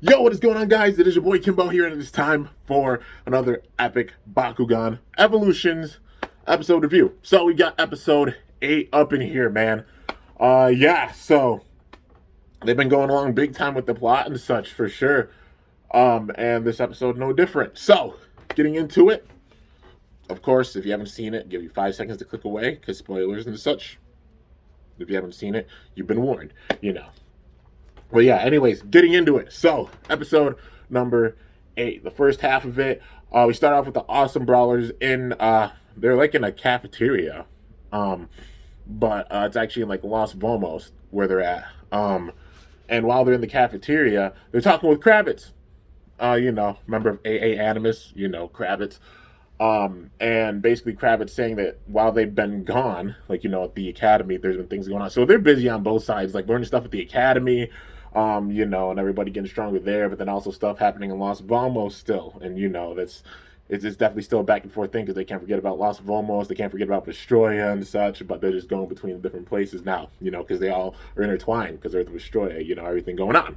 Yo, what is going on, guys? It is your boy Kimbo here, and it is time for another epic Bakugan Evolutions episode review. So we got episode 8 up in here, man. So they've been going along big time with the plot and such for sure. And this episode no different. So, getting into it. Of course, if you haven't seen it, give you 5 seconds to click away, because spoilers and such. If you haven't seen it, you've been warned, you know. Well, yeah, anyways, getting into it. So, episode number 8. The first half of it, we start off with the awesome brawlers they're like in a cafeteria. But it's actually in like Los Vomos where they're at. And while they're in the cafeteria, they're talking with Kravitz. Member of AA Animus, Kravitz. And basically Kravitz saying that while they've been gone, at the academy, there's been things going on. So they're busy on both sides, like learning stuff at the academy, and everybody getting stronger there, but then also stuff happening in Los Vamos still. And, it's definitely still a back and forth thing because they can't forget about Los Vamos, they can't forget about Vestroya and such, but they're just going between the different places now, because they all are intertwined because they're the Vestroya, everything going on.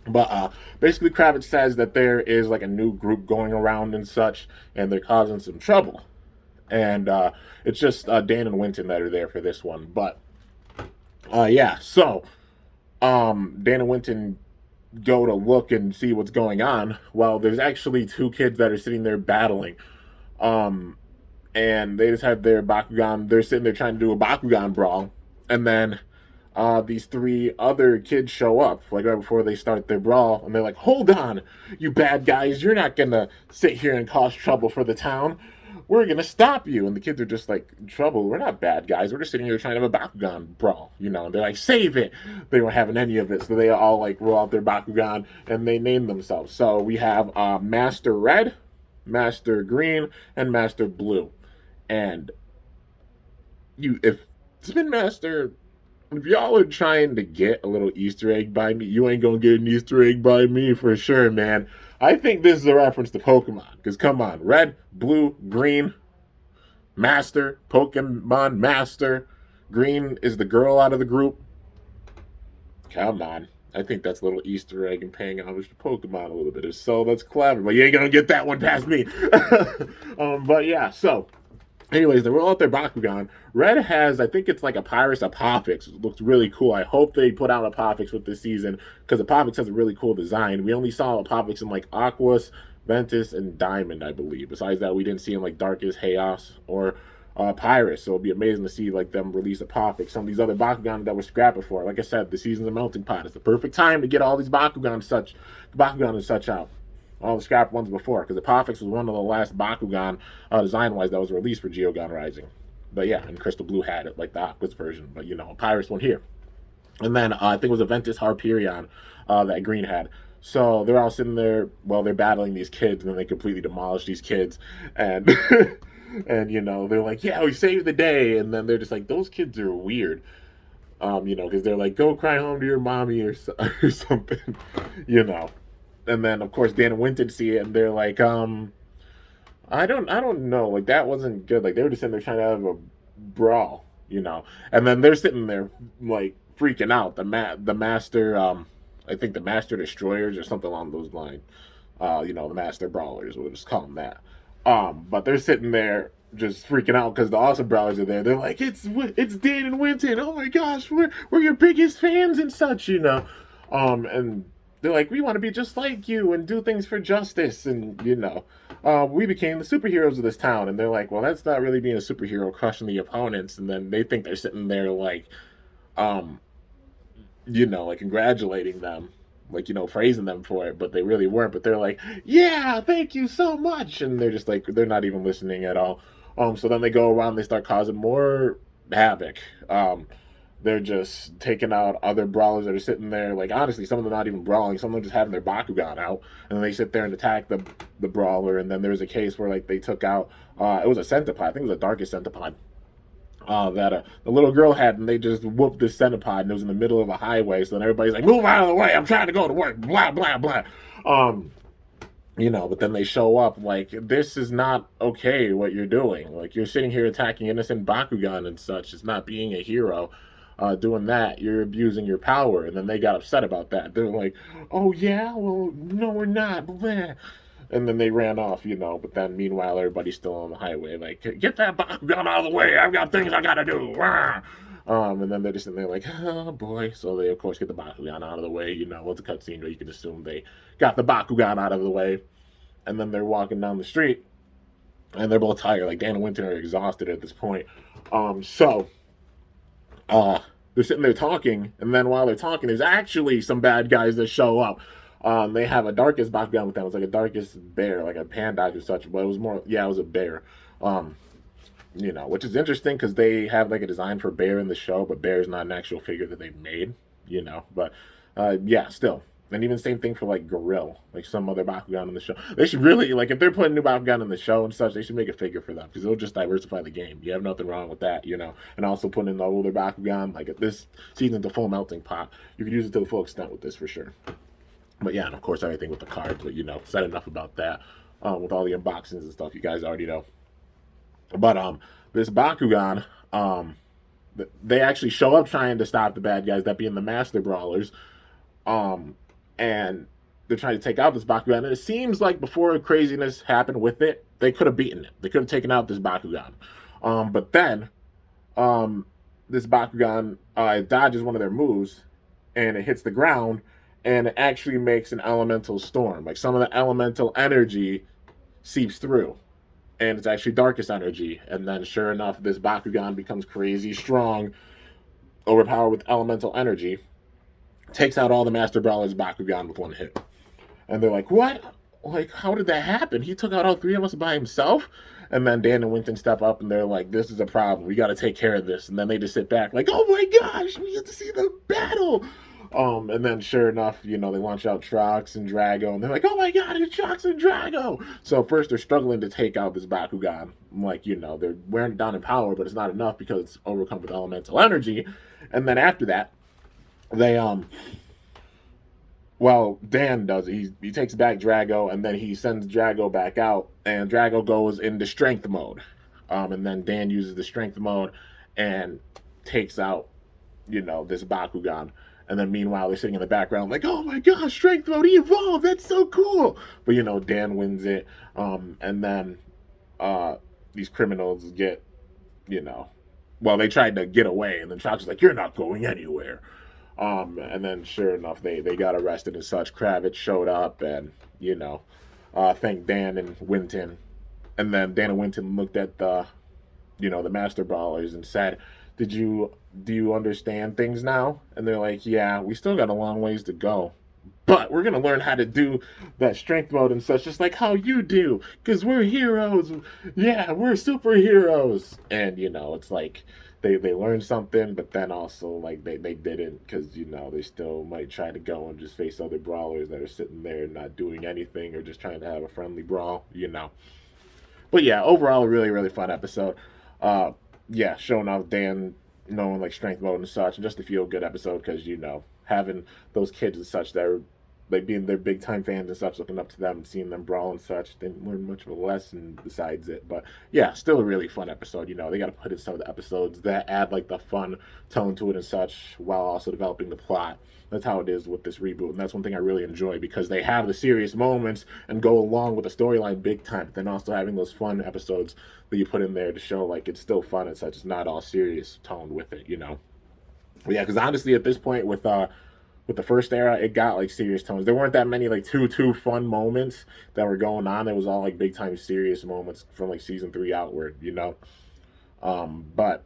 But basically, Kravitz says that there is like a new group going around and such, and they're causing some trouble. And it's just Dan and Winton that are there for this one. But so Dan and Winton go to look and see what's going on. Well, there's actually two kids that are sitting there battling. And they just have their Bakugan. They're sitting there trying to do a Bakugan brawl. And then these three other kids show up, like right before they start their brawl, and they're like, "Hold on, you bad guys! You're not gonna sit here and cause trouble for the town. We're gonna stop you." And the kids are just like, "Trouble? We're not bad guys. We're just sitting here trying to have a Bakugan brawl, And they're like, "Save it!" They weren't having any of it, so they all like roll out their Bakugan and they name themselves. So we have Master Red, Master Green, and Master Blue. And if Spin Master, if y'all are trying to get a little Easter egg by me, you ain't gonna get an Easter egg by me for sure, man. I think this is a reference to Pokemon. Because come on, red, blue, green, master, Pokemon master. Green is the girl out of the group. Come on. I think that's a little Easter egg and paying homage to Pokemon a little bit. So that's clever. But you ain't gonna get that one past me. But yeah, so anyways, they roll out their Bakugan. Red has, I think it's like a Pyrus Apophix. It looks really cool. I hope they put out Apophix with this season because Apophix has a really cool design. We only saw Apophix in like Aquas, Ventus, and Diamond, I believe. Besides that, we didn't see in like Darkest, Chaos, or Pyrus. So it'd be amazing to see like them release Apophix. Some of these other Bakugan that were scrapped before. Like I said, the season's a melting pot. It's the perfect time to get all these Bakugan and such out. All the scrap ones before, because Apophix was one of the last Bakugan design-wise that was released for Geogon Rising. But yeah, and Crystal Blue had it, like the Aquas version, but a Pyrus one here. And then I think it was a Ventus Harperion that Green had. So they're all sitting there while they're battling these kids, and then they completely demolish these kids. And, and they're like, "Yeah, we saved the day." And then they're just like, "Those kids are weird." Because they're like, "Go cry home to your mommy," or something, And then of course Dan and Winton see it and they're like, I don't know, like that wasn't good. Like they were just sitting there trying to have a brawl, And then they're sitting there like freaking out. The master, I think the Master Destroyers or something along those lines. The Master Brawlers, we'll just call them that. But they're sitting there just freaking out because the awesome brawlers are there. They're like, it's Dan and Winton. Oh my gosh, we're your biggest fans and such, And they're like, we want to be just like you and do things for justice. And, we became the superheroes of this town. And they're like, well, that's not really being a superhero, crushing the opponents. And then they think they're sitting there like, like congratulating them, like, praising them for it. But they really weren't. But they're like, yeah, thank you so much. And they're just like, they're not even listening at all. So then they go around, they start causing more havoc. They're just taking out other brawlers that are sitting there. Like, honestly, some of them not even brawling. Some of them just having their Bakugan out. And then they sit there and attack the brawler. And then there's a case where, like, they took out... it was a centipede. I think it was a darkest centipede. That the little girl had. And they just whooped this centipede. And it was in the middle of a highway. So then everybody's like, move out of the way. I'm trying to go to work. Blah, blah, blah. But then they show up like, this is not okay what you're doing. Like, you're sitting here attacking innocent Bakugan and such. It's not being a hero. doing that, you're abusing your power. And then they got upset about that. They're like, oh, yeah? Well, no, we're not. Blah. And then they ran off, But then, meanwhile, everybody's still on the highway, like, get that Bakugan out of the way. I've got things I gotta do. And then they're just sitting there like, oh boy. So they, of course, get the Bakugan out of the way. With the cutscene, but you can assume they got the Bakugan out of the way. And then they're walking down the street, and they're both tired. Like, Dan and Winton are exhausted at this point. So they're sitting there talking, and then while they're talking, there's actually some bad guys that show up. They have a darkest Bakugan with them. It's like a darkest bear, like a panda or such, but it was more, yeah, it was a bear. Which is interesting because they have like a design for bear in the show, but bear is not an actual figure that they've made, But yeah, still. And even same thing for like Gorilla, like some other Bakugan in the show. They should really, like, if they're putting new Bakugan in the show and such, they should make a figure for them because it'll just diversify the game. You have nothing wrong with that, And also putting in the older Bakugan, like this season's a full melting pot. You can use it to the full extent with this for sure. But yeah, and of course everything with the cards. But said enough about that. With all the unboxings and stuff, you guys already know. But this Bakugan, they actually show up trying to stop the bad guys, that being the Master Brawlers. And they're trying to take out this Bakugan. And it seems like before craziness happened with it, they could have beaten it. They could have taken out this Bakugan. But then this Bakugan dodges one of their moves, and it hits the ground, and it actually makes an elemental storm. Like some of the elemental energy seeps through, and it's actually darkest energy. And then sure enough, this Bakugan becomes crazy strong, overpowered with elemental energy, takes out all the Master Brawlers Bakugan with one hit. And they're like, what? Like, how did that happen? He took out all three of us by himself? And then Dan and Winton step up, and they're like, this is a problem. We got to take care of this. And then they just sit back like, oh my gosh, we get to see the battle. And then sure enough, they launch out Trox and Drago, and they're like, oh my god, it's Trox and Drago. So first they're struggling to take out this Bakugan. Like, they're wearing it down in power, but it's not enough because it's overcome with elemental energy. And then after that, they, Dan does it. He takes back Drago, and then he sends Drago back out, and Drago goes into strength mode. And then Dan uses the strength mode and takes out, this Bakugan. And then meanwhile, they're sitting in the background like, oh my gosh, strength mode, he evolved, that's so cool. But, Dan wins it. And then these criminals get, they tried to get away. And then Trox is like, you're not going anywhere. And then sure enough, they got arrested and such. Kravitz showed up and, thanked Dan and Winton. And then Dan and Winton looked at the Master Brawlers and said, do you understand things now? And they're like, yeah, we still got a long ways to go. But we're going to learn how to do that strength mode and such, just like how you do. Because we're heroes. Yeah, we're superheroes. And, it's like they learned something, but then also, like, they didn't. Because, they still might try to go and just face other brawlers that are sitting there not doing anything or just trying to have a friendly brawl, But yeah, overall, a really, really fun episode. Yeah, showing off Dan knowing like strength mode and such, and just a feel good episode because having those kids and such that are like being their big time fans and such, looking up to them and seeing them brawl and such, didn't learn much of a lesson besides it. But yeah, still a really fun episode. They got to put in some of the episodes that add like the fun tone to it and such while also developing the plot. That's how it is with this reboot, and that's one thing I really enjoy because they have the serious moments and go along with the storyline big time, but then also having those fun episodes that you put in there to show like it's still fun and such. It's not all serious toned with it, But yeah, because honestly, at this point with the first era, it got like serious tones. There weren't that many like too fun moments that were going on. It was all like big time serious moments from like season 3 outward, But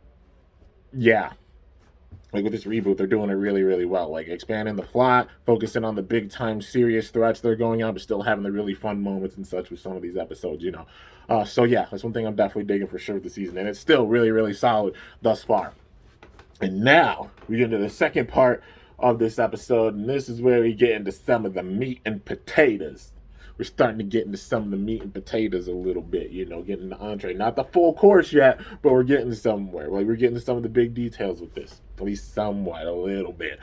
yeah. Like with this reboot, they're doing it really, really well. Like expanding the plot, focusing on the big time serious threats they're going on, but still having the really fun moments and such with some of these episodes, So yeah, that's one thing I'm definitely digging for sure with the season, and it's still really, really solid thus far. And now we get into the second part of this episode, and this is where we get into some of the meat and potatoes. We're starting to get into some of the meat and potatoes a little bit, getting the entree. Not the full course yet, but we're getting somewhere. Like, we're getting to some of the big details with this. At least somewhat, a little bit.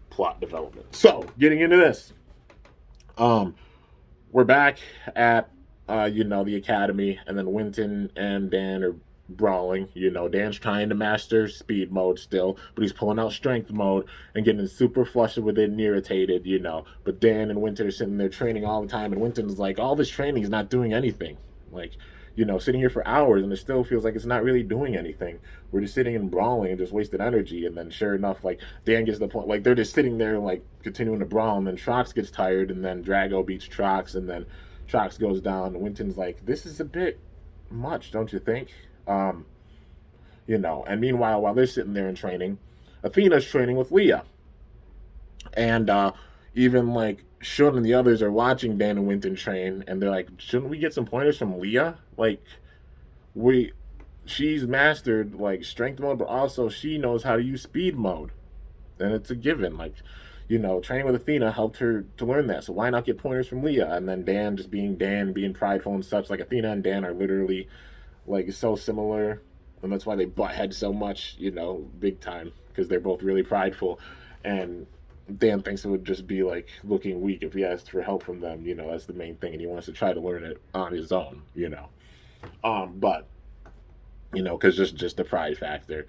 Plot development. So, getting into this. We're back at, the academy, and then Winton and Dan are brawling. Dan's trying to master speed mode still, but he's pulling out strength mode and getting super flustered with it and irritated. But Dan and Winter are sitting there training all the time, and Winter's like, all this training is not doing anything. Like, sitting here for hours, and it still feels like it's not really doing anything. We're just sitting and brawling and just wasted energy. And then, sure enough, like, Dan gets to the point, like, they're just sitting there, like, continuing to brawl, and then Trox gets tired, and then Drago beats Trox, and then Trox goes down, and Winton's like, this is a bit much, don't you think? Um, and meanwhile, while they're sitting there in training, Athena's training with Leah. And even like Shun and the others are watching Dan and Winton train, and they're like, shouldn't we get some pointers from Leah? Like, we she's mastered like strength mode, but also she knows how to use speed mode. And it's a given. Like, training with Athena helped her to learn that. So why not get pointers from Leah? And then Dan just being Dan, being prideful and such. Like, Athena and Dan are literally like so similar, and that's why they butt heads so much, big time, because they're both really prideful, and Dan thinks it would just be like looking weak if he asked for help from them. That's the main thing, and he wants to try to learn it on his own. But because just the pride factor,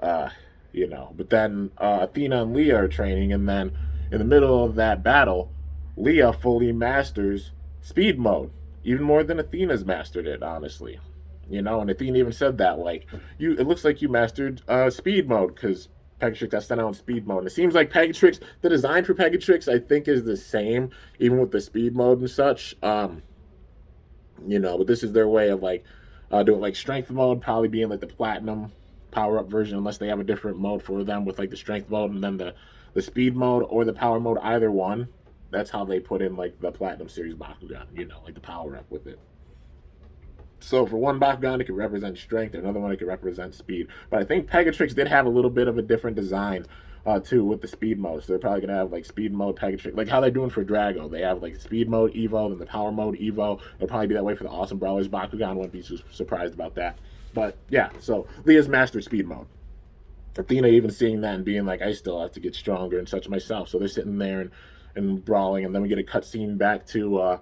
uh, But then Athena and Leah are training, and then in the middle of that battle, Leah fully masters speed mode, even more than Athena's mastered it, honestly. And Athena even said that, like, it looks like you mastered speed mode, because Pegatrix has sent out in speed mode. And it seems like Pegatrix, the design for Pegatrix, I think, is the same, even with the speed mode and such. But this is their way of like doing like strength mode, probably being like the platinum power up version, unless they have a different mode for them with like the strength mode and then the speed mode or the power mode, either one. That's how they put in like the platinum series Bakugan, like the power up with it. So for one Bakugan, it could represent strength, and another one it could represent speed. But I think Pegatrix did have a little bit of a different design too with the speed mode. So they're probably gonna have like speed mode Pegatrix, like how they're doing for Drago. They have like speed mode Evo, then the power mode Evo. It'll probably be that way for the Awesome Brawlers Bakugan. Wouldn't be surprised about that. But yeah, so Leah's mastered speed mode. Athena even seeing that and being like, I still have to get stronger and such myself. So they're sitting there and brawling, and then we get a cutscene back to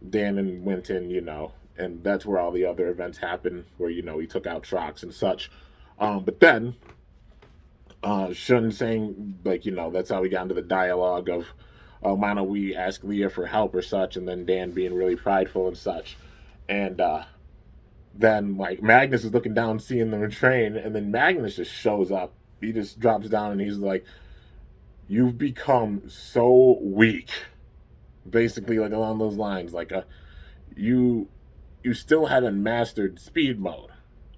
Dan and Winton, and that's where all the other events happen, where he took out Trox and such. But then Shun saying, like, that's how we got into the dialogue of why don't we ask Leah for help or such, and then Dan being really prideful and such. And then like Magnus is looking down seeing them train, and then Magnus just shows up. He just drops down and he's like, you've become so weak, basically, like along those lines. Like you still haven't mastered speed mode.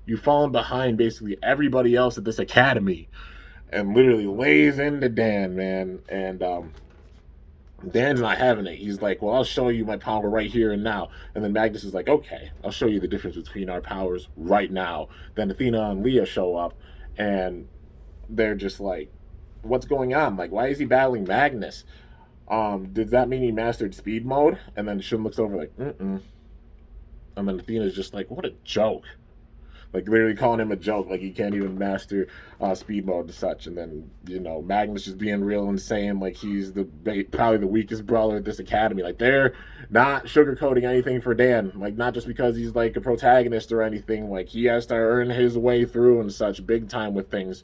You've fallen behind basically everybody else at this academy. And literally lays into Dan, man. And Dan's not having it. He's like, well, I'll show you my power right here and now. And then Magnus is like, okay, I'll show you the difference between our powers right now. Then Athena and Leah show up, and they're just like, what's going on? Like, why is he battling Magnus? Does that mean he mastered speed mode? And then Shun looks over like, mm-mm. And then Athena's just like, what a joke. Like, literally calling him a joke, like he can't even master speed mode and such. And then, Magnus just being real insane, like he's probably the weakest brawler at this academy. Like, they're not sugarcoating anything for Dan. Like, not just because he's like a protagonist or anything. Like, he has to earn his way through and such big time with things.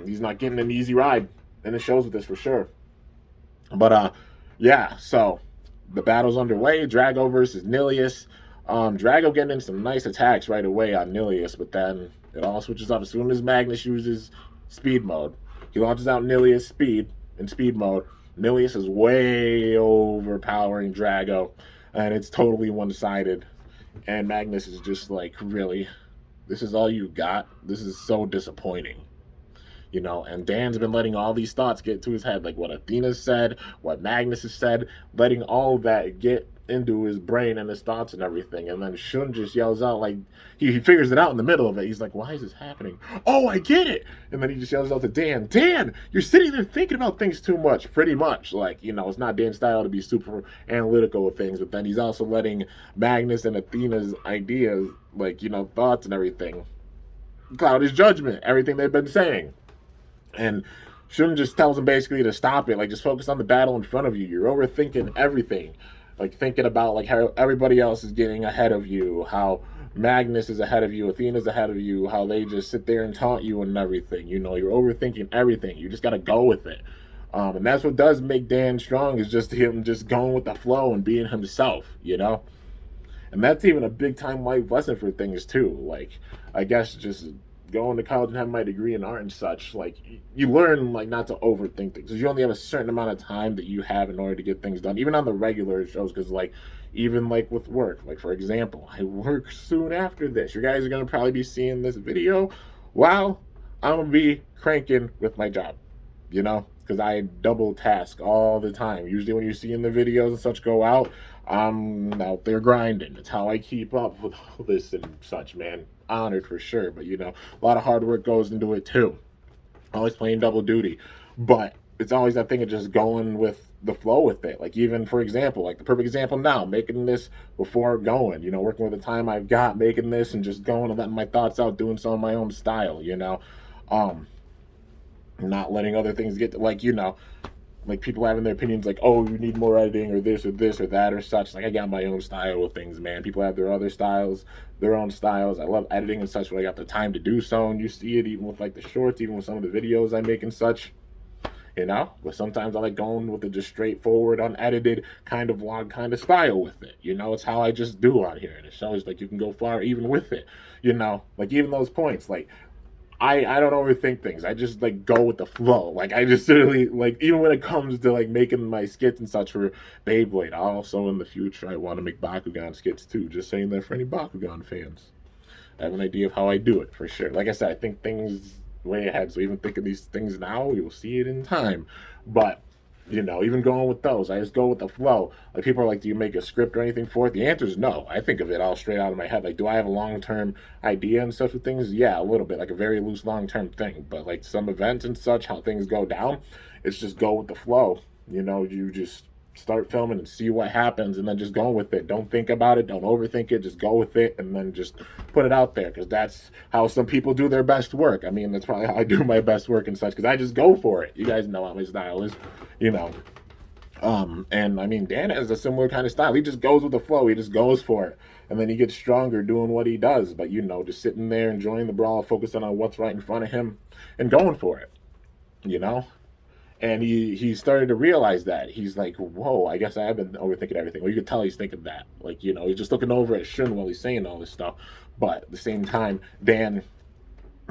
He's not getting an easy ride, and it shows with this for sure. But yeah, so the battle's underway. Drago versus Nilius. Drago getting in some nice attacks right away on Nilius, but then it all switches up as soon as Magnus uses speed mode. He launches out Nilius in speed mode. Nilius is way overpowering Drago, and it's totally one-sided. And Magnus is just like, really? This is all you got? This is so disappointing. And Dan's been letting all these thoughts get to his head, like what Athena said, what Magnus has said, letting all of that get into his brain and his thoughts and everything. And then Shun just yells out, like, he figures it out in the middle of it. He's like, why is this happening? Oh, I get it. And then he just yells out to Dan, Dan, you're sitting there thinking about things too much, pretty much. Like, it's not Dan's style to be super analytical with things, but then he's also letting Magnus and Athena's ideas, like, thoughts and everything, cloud his judgment, everything they've been saying. And Shun just tells him basically to stop it, like, just focus on the battle in front of you. You're overthinking everything. like thinking about like how everybody else is getting ahead of you, how Magnus is ahead of you, Athena's ahead of you, how they just sit there and taunt you and everything. You know, you're overthinking everything. You just got to go with it. And that's what does make Dan strong, is just him just going with the flow and being himself, you know? And that's even a big time life lesson for things too. Like, I guess just going to college and having my degree in art and such, like you learn like not to overthink things, because you only have a certain amount of time that you have in order to get things done, even on the regular shows. Because like even like with work, like for example, I work soon after this. You guys are gonna probably be seeing this video while I'm gonna be cranking with my job, you know, because I double task all the time. Usually when you're seeing the videos and such go out, I'm out there grinding. It's how I keep up with all this and such, man. Honored for sure, but you know, a lot of hard work goes into it too. Always playing double duty, but it's always that thing of just going with the flow with it. Like even for example, like the perfect example now, making this before going, you know, working with the time I've got, making this and just going and letting my thoughts out, doing some of my own style, you know. Um, not letting other things get to, like, you know, like people having their opinions like, oh, you need more editing or this or that or such. Like I got my own style with things, man. People have their other styles, their own styles. I love editing and such, but I got the time to do so. And you see it even with like the shorts, even with some of the videos I make and such, you know. But sometimes I like going with the just straightforward, unedited kind of vlog kind of style with it. You know, it's how I just do out here. And it shows like you can go far even with it. You know, like even those points, like I don't overthink things. I just like go with the flow. Like I just really like, even when it comes to like making my skits and such for Beyblade. Also in the future I want to make Bakugan skits too. Just saying that for any Bakugan fans. I have an idea of how I do it for sure. Like I said, I think things way ahead. So even thinking these things now, you'll see it in time. But you know, even going with those, I just go with the flow. Like people are like, do you make a script or anything for it? The answer is no. I think of it all straight out of my head. Like, do I have a long-term idea and such with things? Yeah, a little bit, like a very loose long-term thing. But like some events and such, how things go down, it's just go with the flow. You know, you just start filming and see what happens and then just go with it. Don't think about it, don't overthink it, just go with it and then just put it out there, because that's how some people do their best work. I mean, that's probably how I do my best work and such, because I just go for it. You guys know how my style is, you know. And I mean, Dan has a similar kind of style. He just goes with the flow. He just goes for it. And then he gets stronger doing what he does. But, you know, just sitting there enjoying the brawl, focusing on what's right in front of him and going for it, you know? And he started to realize that. He's like, whoa, I guess I have been overthinking everything. Well, you could tell he's thinking that. Like, you know, he's just looking over at Shun while he's saying all this stuff. But at the same time, Dan,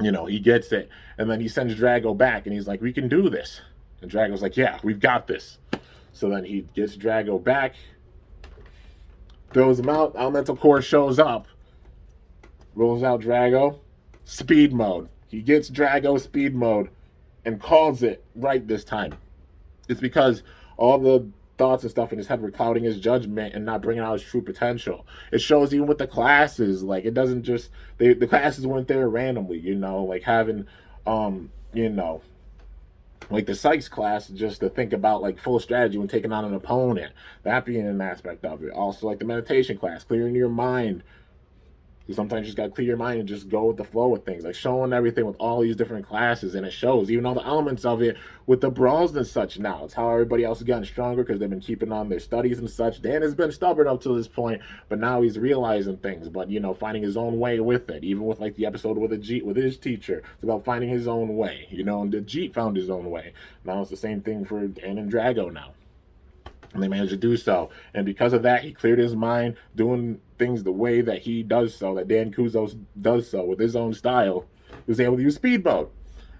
you know, he gets it. And then he sends Drago back and he's like, we can do this. And Drago's like, yeah, we've got this. So then he gets Drago back, throws him out. Elemental Core shows up, rolls out Drago, speed mode. He gets Drago speed mode and calls it right this time. It's because all the thoughts and stuff in his head were clouding his judgment and not bringing out his true potential. It shows even with the classes. Like, it doesn't just, the classes weren't there randomly, you know, like having, you know, like the Sykes class, just to think about like full strategy when taking on an opponent, that being an aspect of it. Also like the meditation class, clearing your mind. You sometimes just gotta clear your mind and just go with the flow with things, like showing everything with all these different classes, and it shows even all the elements of it with the brawls and such. Now it's how everybody else has gotten stronger, because they've been keeping on their studies and such. Dan has been stubborn up to this point, but now he's realizing things, but you know, finding his own way with it. Even with like the episode with Ajit with his teacher, it's about finding his own way, you know. And Ajit found his own way. Now it's the same thing for Dan and Drago now, and they managed to do so. And because of that, he cleared his mind, doing things the way that he does so, that Dan Kuzos does so with his own style. He was able to use speedboat.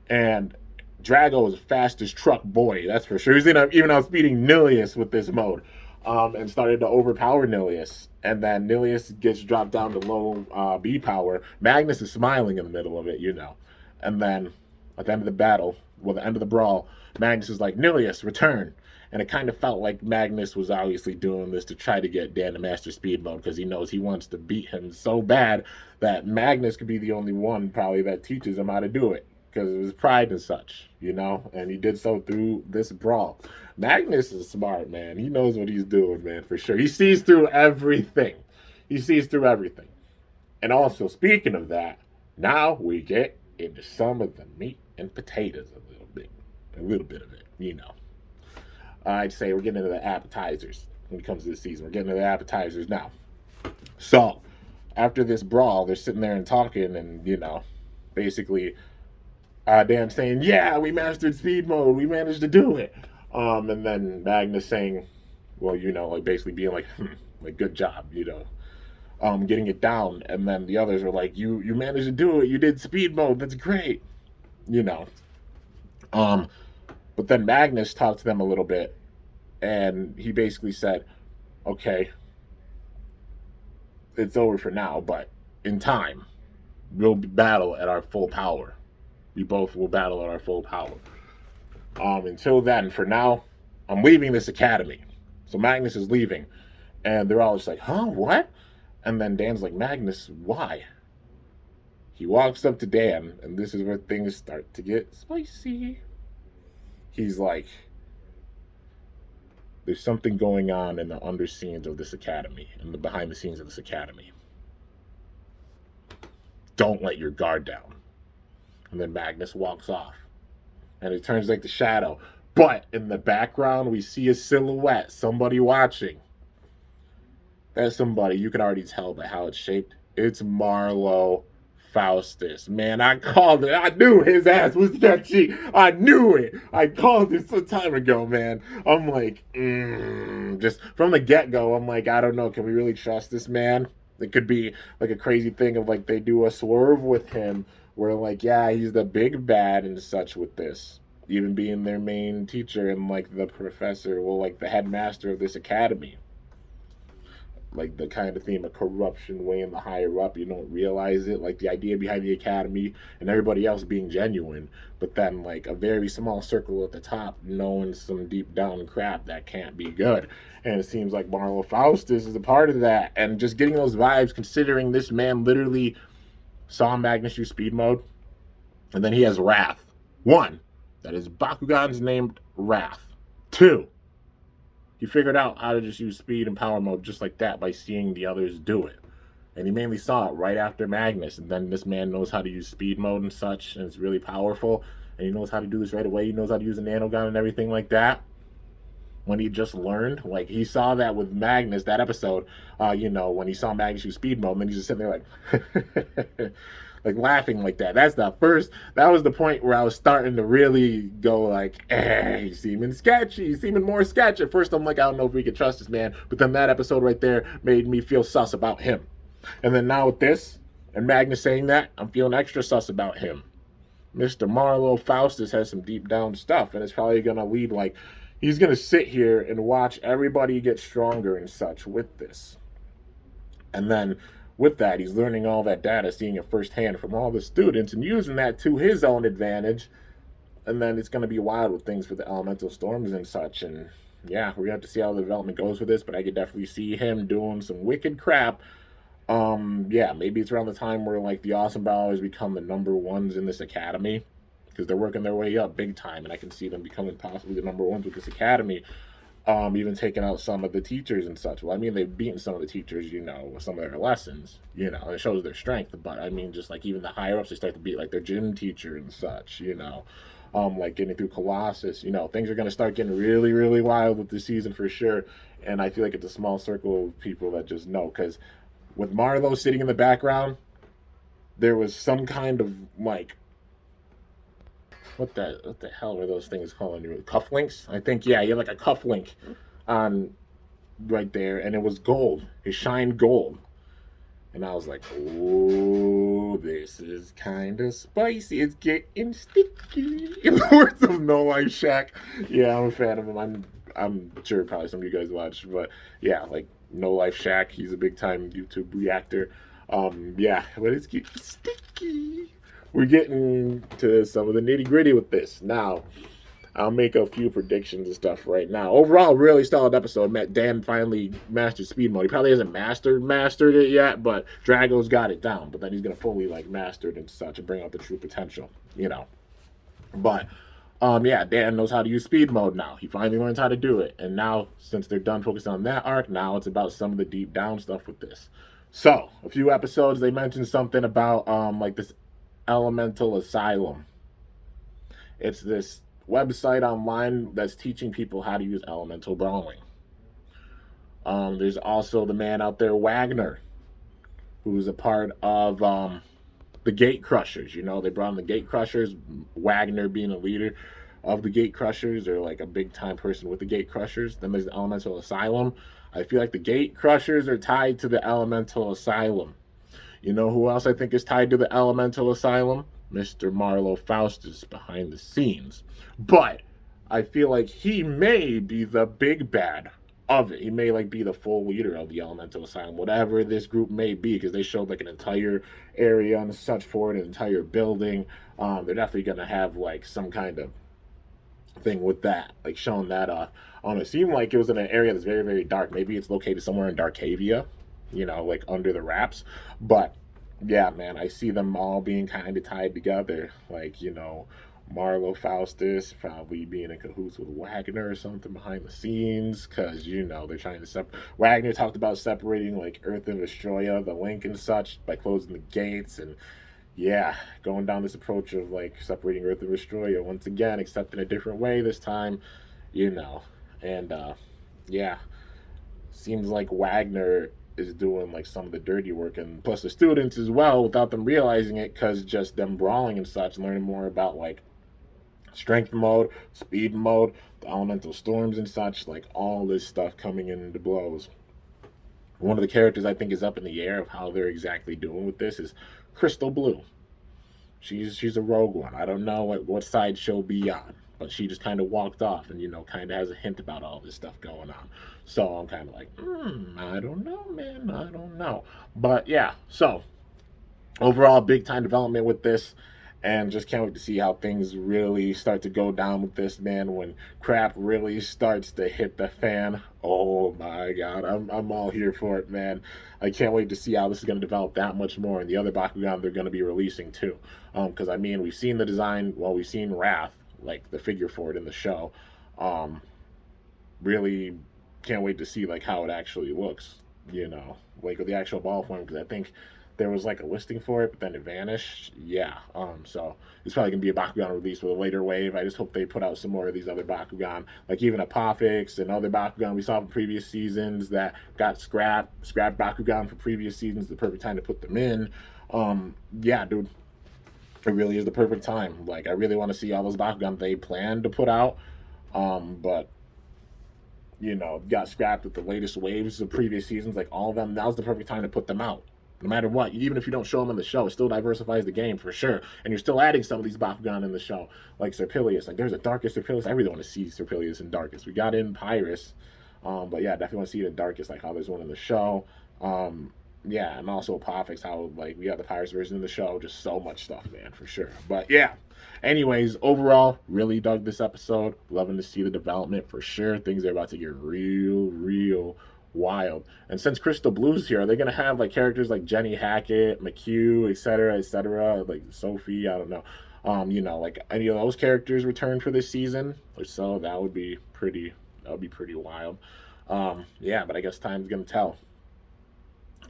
And Drago is fastest truck boy, that's for sure. He's even outspeeding Nilius with this mode. And started to overpower Nilius. And then Nilius gets dropped down to low B power. Magnus is smiling in the middle of it, you know. And then at the end of the battle, well, the end of the brawl, Magnus is like, Nilius, return. And it kind of felt like Magnus was obviously doing this to try to get Dan to master speed mode, because he knows he wants to beat him so bad that Magnus could be the only one probably that teaches him how to do it, because of his pride and such, you know. And he did so through this brawl. Magnus is smart, man. He knows what he's doing, man, for sure. He sees through everything. He sees through everything. And also, speaking of that, now we get into some of the meat and potatoes a little bit of it, you know. I'd say we're getting into the appetizers. when it comes to this season. We're getting to the appetizers now. So, after this brawl, they're sitting there and talking, and basically, Dan saying, "Yeah, we mastered speed mode. We managed to do it." And then Magnus saying, "Well, like basically being like, like good job, getting it down." And then the others are like, "You managed to do it. You did speed mode. That's great." You know. Um, but then Magnus talked to them a little bit, and he basically said, "Okay, it's over for now, but in time, we'll battle at our full power. We both will battle at our full power. Until then, for now, I'm leaving this academy." So Magnus is leaving, and they're all just like, "Huh? What?" And then Dan's like, "Magnus, why?" He walks up to Dan, and this is where things start to get spicy. He's like, "There's something going on in the underscenes of this academy, in the behind the scenes of this academy. Don't let your guard down." And then Magnus walks off, and it turns like the shadow. But in the background, we see a silhouette, somebody watching. That's somebody, you can already tell by how it's shaped. It's Marlowe Faustus. Man, I called it. I knew his ass was sketchy. I knew it. I called it some time ago, man. I'm like, just from the get-go, I'm like, I don't know. Can we really trust this man? It could be like a crazy thing of like they do a swerve with him where like, yeah, he's the big bad and such with this. Even being their main teacher and like the professor, well, like the headmaster of this academy. Like the kind of theme of corruption weighing the higher up, you don't realize it. Like the idea behind the academy and everybody else being genuine, but then like a very small circle at the top knowing some deep down crap that can't be good. And it seems like Marlowe Faustus is a part of that. And just getting those vibes, considering this man literally saw Magnus use speed mode, and then he has Wrath. One, that is Bakugan's named Wrath. Two, he figured out how to just use speed and power mode just like that by seeing the others do it. And he mainly saw it right after Magnus. And then this man knows how to use speed mode and such, and it's really powerful. And he knows how to do this right away. He knows how to use a nanogun and everything like that. When he just learned, like he saw that with Magnus, that episode, when he saw Magnus use speed mode, and then he's just sitting there like, like laughing like that. That was the point where I was starting to really go like, he's seeming sketchy, he's seeming more sketchy. At first I'm like, I don't know if we can trust this man, but then that episode right there made me feel sus about him. And then now with this, and Magnus saying that, I'm feeling extra sus about him. Mr. Marlowe Faustus has some deep down stuff, and it's probably gonna lead like, he's going to sit here and watch everybody get stronger and such with this. And then with that, he's learning all that data, seeing it firsthand from all the students and using that to his own advantage. And then it's going to be wild with things for the elemental storms and such. And yeah, we have to see how the development goes with this, but I could definitely see him doing some wicked crap. Yeah, maybe it's around the time where like the awesome brawlers become the number ones in this academy, because they're working their way up big time, and I can see them becoming possibly the number ones with this academy, even taking out some of the teachers and such. Well, I mean, they've beaten some of the teachers, with some of their lessons, and it shows their strength, but I mean, just like even the higher ups, they start to beat like their gym teacher and such, like getting through Colossus, things are going to start getting really, really wild with this season for sure, and I feel like it's a small circle of people that just know, because with Marlowe sitting in the background, there was some kind of like, what the hell are those things called? Cufflinks? I think, yeah, you have like a cufflink on right there, and it was gold. It shined gold. And I was like, oh, this is kind of spicy. It's getting sticky. In the words of No Life Shack. Yeah, I'm a fan of him. I'm sure probably some of you guys watch, but yeah, like No Life Shack. He's a big time YouTube reactor. Yeah, but it's getting sticky. We're getting to some of the nitty gritty with this. Now, I'll make a few predictions and stuff right now. Overall, really solid episode. Dan finally mastered speed mode. He probably hasn't mastered it yet, but Drago's got it down. But then he's gonna fully like master it and such and bring out the true potential, But yeah, Dan knows how to use speed mode now. He finally learns how to do it. And now, since they're done focusing on that arc, now it's about some of the deep down stuff with this. So, a few episodes, they mentioned something about like this Elemental Asylum. It's this website online that's teaching people how to use elemental brawling. There's also the man out there, Wagner, who's a part of the Gate Crushers. You know, they brought in the Gate Crushers, Wagner being a leader of the Gate Crushers, or like a big time person with the Gate Crushers. Then there's the Elemental Asylum. I feel like the Gate Crushers are tied to the Elemental Asylum. You know who else I think is tied to the Elemental Asylum? Mr. Marlowe Faustus behind the scenes. But I feel like he may be the big bad of it. He may like be the full leader of the Elemental Asylum, whatever this group may be, because they showed like an entire area and such for it, an entire building. They're definitely gonna have like some kind of thing with that, like showing that off. It seemed like it was in an area that's very, very dark. Maybe it's located somewhere in Darkavia, you know, like under the wraps. But yeah, man, I see them all being kind of tied together. Like, you know, Marlowe Faustus probably being in cahoots with Wagner or something behind the scenes, because, you know, they're trying to separate. Wagner talked about separating, like, Earth and Vestroia, the link and such, by closing the gates, and yeah, going down this approach of like separating Earth and Destroyer once again, except in a different way this time, you know. And yeah, seems like Wagner is doing like some of the dirty work, and plus the students as well, without them realizing it, because just them brawling and such, learning more about like strength mode, speed mode, the elemental storms and such, like all this stuff coming into blows. One of the characters I think is up in the air of how they're exactly doing with this is Crystal Blue. She's a rogue one. I don't know what side she'll be on, but she just kind of walked off, and you know, kind of has a hint about all this stuff going on. So I'm kind of like, I don't know, man, I don't know. But yeah, so overall, big time development with this, and just can't wait to see how things really start to go down with this, man. When crap really starts to hit the fan, oh my god, I'm all here for it, man. I can't wait to see how this is going to develop that much more, and the other Bakugan they're going to be releasing too. Because I mean, we've seen the design, well, we've seen Wrath, like the figure for it in the show. Um, really can't wait to see like how it actually looks, you know, like with the actual ball form, because I think there was like a listing for it, but then it vanished. Yeah. So it's probably gonna be a Bakugan release with a later wave. I just hope they put out some more of these other Bakugan, like even Apophix and other Bakugan we saw from previous seasons that got scrapped Bakugan for previous seasons. The perfect time to put them in. Yeah, dude. It really is the perfect time. Like I really want to see all those Bakugan they planned to put out. But you know, got scrapped with the latest waves of previous seasons, like all of them. Now's the perfect time to put them out. No matter what, even if you don't show them in the show, it still diversifies the game for sure. And you're still adding some of these Bakugan in the show, like Serpilius. Like there's a Darkest Serpilius. I really want to see Serpilius and Darkest. We got in Pyrus, but yeah, definitely want to see it in Darkest, like how there's one in the show. Yeah, and also Apophix, how like we got the Pyrus version in the show. Just so much stuff, man, for sure. But yeah, anyways, overall, really dug this episode. Loving to see the development for sure. Things are about to get real wild. And since Crystal Blue's here, are they gonna have like characters like Jenny Hackett, McHugh, etc., like Sophie? I don't know. You know, like any of those characters return for this season or so? That would be pretty. That would be pretty wild. Yeah, but I guess time's gonna tell.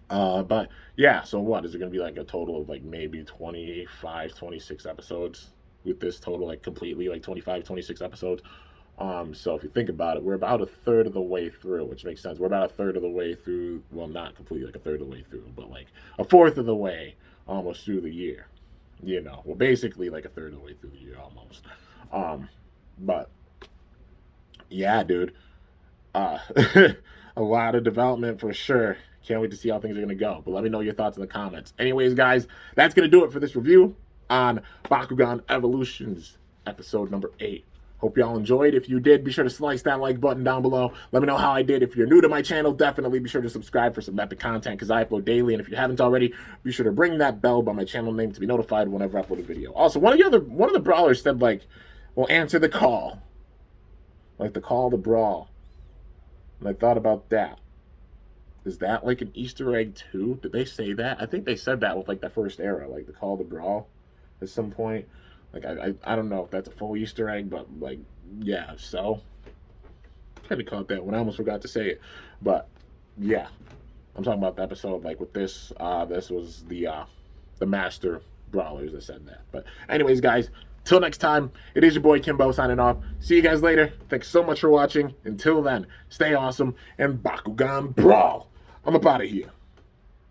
But yeah, so what is it going to be like a total of like maybe 25, 26 episodes with this total, like completely like 25, 26 episodes. So if you think about it, we're about a third of the way through, which makes sense. We're about a third of the way through. Well, not completely like a third of the way through, but like a fourth of the way almost through the year. You know, well, basically like a third of the way through the year almost. But yeah, dude, uh, a lot of development for sure. Can't wait to see how things are going to go. But let me know your thoughts in the comments. Anyways, guys, that's going to do it for this review on Bakugan Evolutions, episode number 8. Hope y'all enjoyed. If you did, be sure to slice that like button down below. Let me know how I did. If you're new to my channel, definitely be sure to subscribe for some epic content because I upload daily. And if you haven't already, be sure to ring that bell by my channel name to be notified whenever I upload a video. Also, one of the brawlers said like, "Well, answer the call," like the call to brawl. And I thought about that. Is that like an Easter egg too? Did they say that? I think they said that with like the first era, like the call to brawl at some point. Like I don't know if that's a full Easter egg, but like yeah, so I had to caught that one. I almost forgot to say it. But yeah. I'm talking about the episode like with this. This was the master brawlers that said that. But anyways, guys, Till next time, it is your boy Kimbo signing off. See you guys later. Thanks so much for watching. Until then, stay awesome and Bakugan Brawl. I'm up out of here.